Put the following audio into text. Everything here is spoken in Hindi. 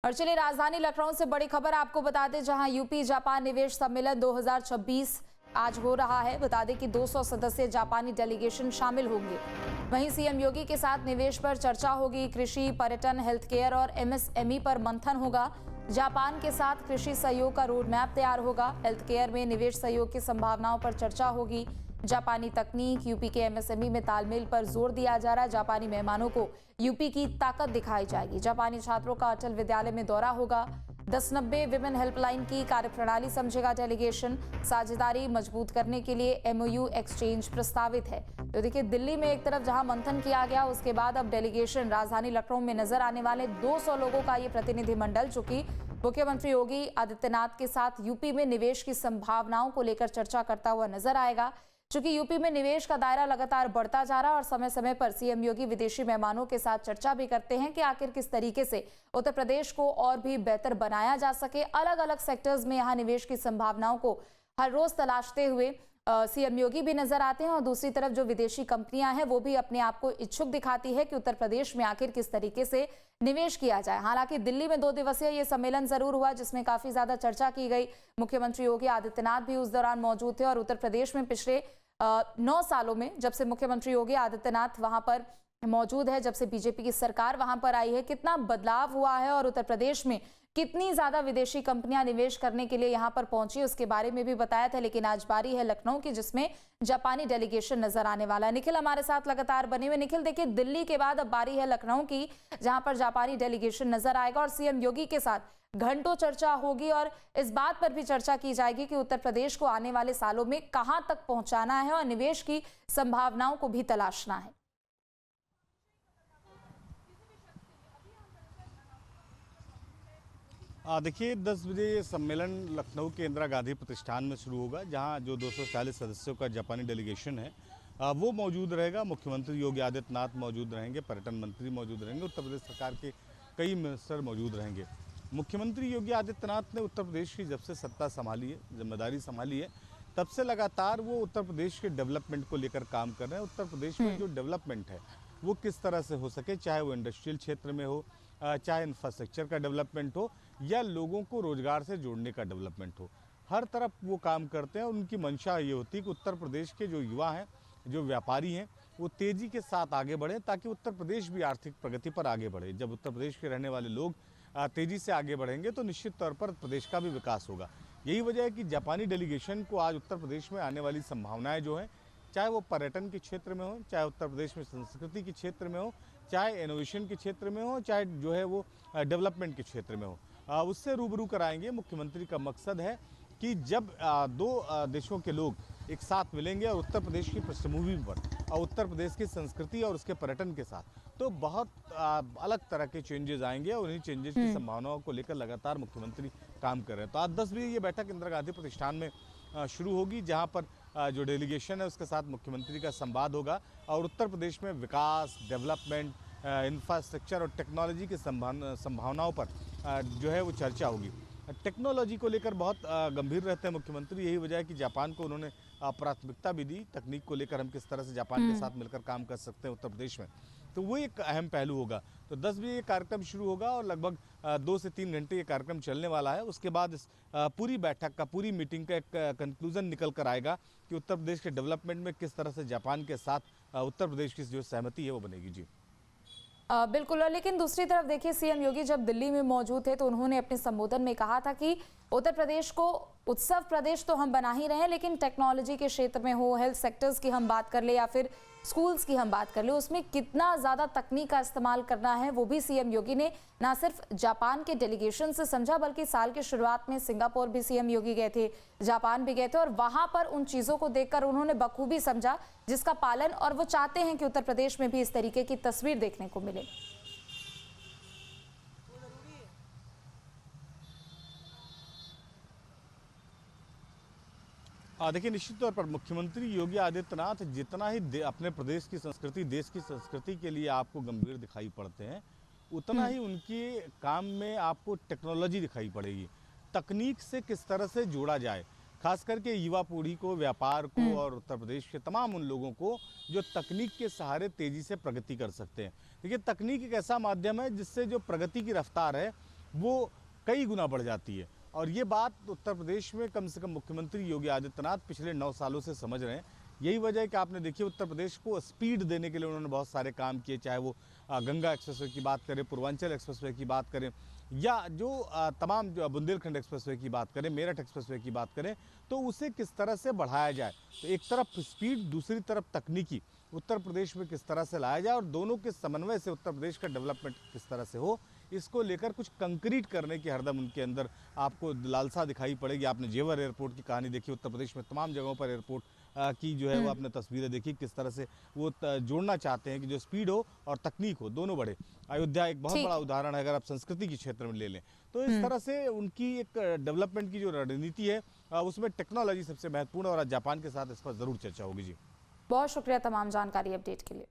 और चलिए राजधानी लखनऊ से बड़ी खबर आपको बता दें, जहां यूपी जापान निवेश सम्मेलन 2026 आज हो रहा है। बता दें कि 200 सदस्यीय जापानी डेलीगेशन शामिल होंगे। वहीं सीएम योगी के साथ निवेश पर चर्चा होगी। कृषि, पर्यटन, हेल्थ केयर और एमएसएमई पर मंथन होगा। जापान के साथ कृषि सहयोग का रोड मैप तैयार होगा। हेल्थ केयर में निवेश सहयोग की संभावनाओं पर चर्चा होगी। जापानी तकनीक, यूपी के एमएसएमई में तालमेल पर जोर दिया जा रहा है। जापानी मेहमानों को यूपी की ताकत दिखाई जाएगी। जापानी छात्रों का अटल विद्यालय में दौरा होगा। 1090 विमेन हेल्पलाइन की कार्यप्रणाली समझेगा डेलीगेशन। साझेदारी मजबूत करने के लिए एमओयू एक्सचेंज प्रस्तावित है। तो देखिए, दिल्ली में एक तरफ जहां मंथन किया गया, उसके बाद अब डेलीगेशन राजधानी लखनऊ में नजर आने वाले 200 लोगों का ये प्रतिनिधिमंडल, जो कि मुख्यमंत्री योगी आदित्यनाथ के साथ यूपी में निवेश की संभावनाओं को लेकर चर्चा करता हुआ नजर आएगा। चूंकि यूपी में निवेश का दायरा लगातार बढ़ता जा रहा है और समय समय पर सीएम योगी विदेशी मेहमानों के साथ चर्चा भी करते हैं कि आखिर किस तरीके से उत्तर प्रदेश को और भी बेहतर बनाया जा सके। अलग अलग सेक्टर्स में यहां निवेश की संभावनाओं को हर रोज तलाशते हुए सीएम योगी भी नजर आते हैं और दूसरी तरफ जो विदेशी कंपनियां हैं वो भी अपने आप को इच्छुक दिखाती है कि उत्तर प्रदेश में आखिर किस तरीके से निवेश किया जाए। हालांकि दिल्ली में 2 दिवसीय ये सम्मेलन जरूर हुआ, जिसमें काफी ज्यादा चर्चा की गई। मुख्यमंत्री योगी आदित्यनाथ भी उस दौरान मौजूद थे और उत्तर प्रदेश में पिछले 9 सालों में, जब से मुख्यमंत्री योगी आदित्यनाथ वहां पर मौजूद है, जब से बीजेपी की सरकार वहां पर आई है, कितना बदलाव हुआ है और उत्तर प्रदेश में कितनी ज्यादा विदेशी कंपनियां निवेश करने के लिए यहां पर पहुंची, उसके बारे में भी बताया था। लेकिन आज बारी है लखनऊ की, जिसमें जापानी डेलीगेशन नजर आने वाला है। निखिल हमारे साथ लगातार बने हुए। निखिल, देखिए, दिल्ली के बाद अब बारी है लखनऊ की, जहां पर जापानी डेलीगेशन नजर आएगा और सीएम योगी के साथ घंटों चर्चा होगी और इस बात पर भी चर्चा की जाएगी कि उत्तर प्रदेश को आने वाले सालों में कहां तक पहुंचाना है और निवेश की संभावनाओं को भी तलाशना है। देखिए, 10 बजे ये सम्मेलन लखनऊ के इंदिरा गांधी प्रतिष्ठान में शुरू होगा, जहां जो 240 सदस्यों का जापानी डेलीगेशन है वो मौजूद रहेगा। मुख्यमंत्री योगी आदित्यनाथ मौजूद रहेंगे, पर्यटन मंत्री मौजूद रहेंगे, उत्तर प्रदेश सरकार के कई मिनिस्टर मौजूद रहेंगे। मुख्यमंत्री योगी आदित्यनाथ ने उत्तर प्रदेश की जब से सत्ता संभाली है, जिम्मेदारी संभाली है, तब से लगातार वो उत्तर प्रदेश के डेवलपमेंट को लेकर काम कर रहे हैं। उत्तर प्रदेश में जो डेवलपमेंट है वो किस तरह से हो सके, चाहे वो इंडस्ट्रियल क्षेत्र में हो, चाहे इंफ्रास्ट्रक्चर का डेवलपमेंट हो या लोगों को रोजगार से जोड़ने का डेवलपमेंट हो, हर तरफ वो काम करते हैं। उनकी मंशा ये होती है कि उत्तर प्रदेश के जो युवा हैं, जो व्यापारी हैं, वो तेज़ी के साथ आगे बढ़े, ताकि उत्तर प्रदेश भी आर्थिक प्रगति पर आगे बढ़े। जब उत्तर प्रदेश के रहने वाले लोग तेज़ी से आगे बढ़ेंगे तो निश्चित तौर पर प्रदेश का भी विकास होगा। यही वजह है कि जापानी डेलीगेशन को आज उत्तर प्रदेश में आने वाली संभावनाएं जो हैं, चाहे वो पर्यटन के क्षेत्र में हो, चाहे उत्तर प्रदेश में संस्कृति के क्षेत्र में हो, चाहे इनोवेशन के क्षेत्र में हो, चाहे जो है वो डेवलपमेंट के क्षेत्र में हो, उससे रूबरू कराएंगे। मुख्यमंत्री का मकसद है कि जब दो देशों के लोग एक साथ मिलेंगे और उत्तर प्रदेश की पृष्ठभूमि पर और उत्तर प्रदेश की संस्कृति और उसके पर्यटन के साथ, तो बहुत अलग तरह के चेंजेस आएंगे और उन्हीं चेंजेस की संभावनाओं को लेकर लगातार मुख्यमंत्री काम कर रहे हैं। तो आज 10 बजे ये बैठक इंदिरा गांधी प्रतिष्ठान में शुरू होगी, जहां पर जो डेलीगेशन है उसके साथ मुख्यमंत्री का संवाद होगा और उत्तर प्रदेश में विकास, डेवलपमेंट, इंफ्रास्ट्रक्चर और टेक्नोलॉजी की संभावनाओं पर जो है वो चर्चा होगी। टेक्नोलॉजी को लेकर बहुत गंभीर रहते हैं मुख्यमंत्री। यही वजह है कि जापान को उन्होंने प्राथमिकता भी दी। तकनीक को लेकर हम किस तरह से जापान के साथ मिलकर काम कर सकते हैं उत्तर प्रदेश में, तो वो एक अहम पहलू होगा। तो 10 बजे ये कार्यक्रम शुरू होगा और लगभग 2 से 3 घंटे ये कार्यक्रम चलने वाला है। उसके बाद इस पूरी बैठक का, पूरी मीटिंग का एक कंक्लूजन निकल कर आएगा कि उत्तर प्रदेश के डेवलपमेंट में किस तरह से जापान के साथ उत्तर प्रदेश की जो सहमति है वो बनेगी। जी बिल्कुल। लेकिन दूसरी तरफ देखिए, सीएम योगी जब दिल्ली में मौजूद थे तो उन्होंने अपने संबोधन में कहा था कि उत्तर प्रदेश को उत्सव प्रदेश तो हम बना ही रहे हैं, लेकिन टेक्नोलॉजी के क्षेत्र में हो, हेल्थ सेक्टर्स की हम बात कर ले या फिर स्कूल्स की हम बात कर ले, उसमें कितना ज़्यादा तकनीक का इस्तेमाल करना है वो भी सीएम योगी ने ना सिर्फ जापान के डेलीगेशन से समझा, बल्कि साल की शुरुआत में सिंगापुर भी सीएम योगी गए थे, जापान भी गए थे और वहां पर उन चीज़ों को देखकर उन्होंने बखूबी समझा, जिसका पालन, और वो चाहते हैं कि उत्तर प्रदेश में भी इस तरीके की तस्वीर देखने को मिले। देखिए, निश्चित तौर पर मुख्यमंत्री योगी आदित्यनाथ जितना ही अपने प्रदेश की संस्कृति, देश की संस्कृति के लिए आपको गंभीर दिखाई पड़ते हैं, उतना ही उनके काम में आपको टेक्नोलॉजी दिखाई पड़ेगी। तकनीक से किस तरह से जोड़ा जाए, खास करके युवा पीढ़ी को, व्यापार को और उत्तर प्रदेश के तमाम उन लोगों को जो तकनीक के सहारे तेज़ी से प्रगति कर सकते हैं। देखिए, तकनीक एक ऐसा माध्यम है जिससे जो प्रगति की रफ्तार है वो कई गुना बढ़ जाती है। और ये बात उत्तर प्रदेश में कम से कम मुख्यमंत्री योगी आदित्यनाथ पिछले 9 सालों से समझ रहे हैं। यही वजह है कि आपने देखिए उत्तर प्रदेश को स्पीड देने के लिए उन्होंने बहुत सारे काम किए, चाहे वो गंगा एक्सप्रेसवे की बात करें, पूर्वांचल एक्सप्रेसवे की बात करें, या जो तमाम जो बुंदेलखंड एक्सप्रेसवे की बात करें, मेरठ एक्सप्रेसवे की बात करें, तो उसे किस तरह से बढ़ाया जाए। तो एक तरफ स्पीड, दूसरी तरफ तकनीकी उत्तर प्रदेश में किस तरह से लाया जाए और दोनों के समन्वय से उत्तर प्रदेश का डेवलपमेंट किस तरह से हो, इसको लेकर कुछ कंक्रीट करने की हरदम उनके अंदर आपको लालसा दिखाई पड़ेगी। आपने जेवर एयरपोर्ट की कहानी देखी, उत्तर प्रदेश में तमाम जगहों पर एयरपोर्ट की जो है वो आपने तस्वीरें देखी, किस तरह से वो जोड़ना चाहते हैं कि जो स्पीड हो और तकनीक हो, दोनों बढ़े। अयोध्या एक बहुत बड़ा उदाहरण है, अगर आप संस्कृति के क्षेत्र में ले लें तो इस तरह से उनकी एक डेवलपमेंट की जो रणनीति है उसमें टेक्नोलॉजी सबसे महत्वपूर्ण है और आज जापान के साथ इस पर जरूर चर्चा होगी। जी बहुत शुक्रिया तमाम जानकारी अपडेट के लिए।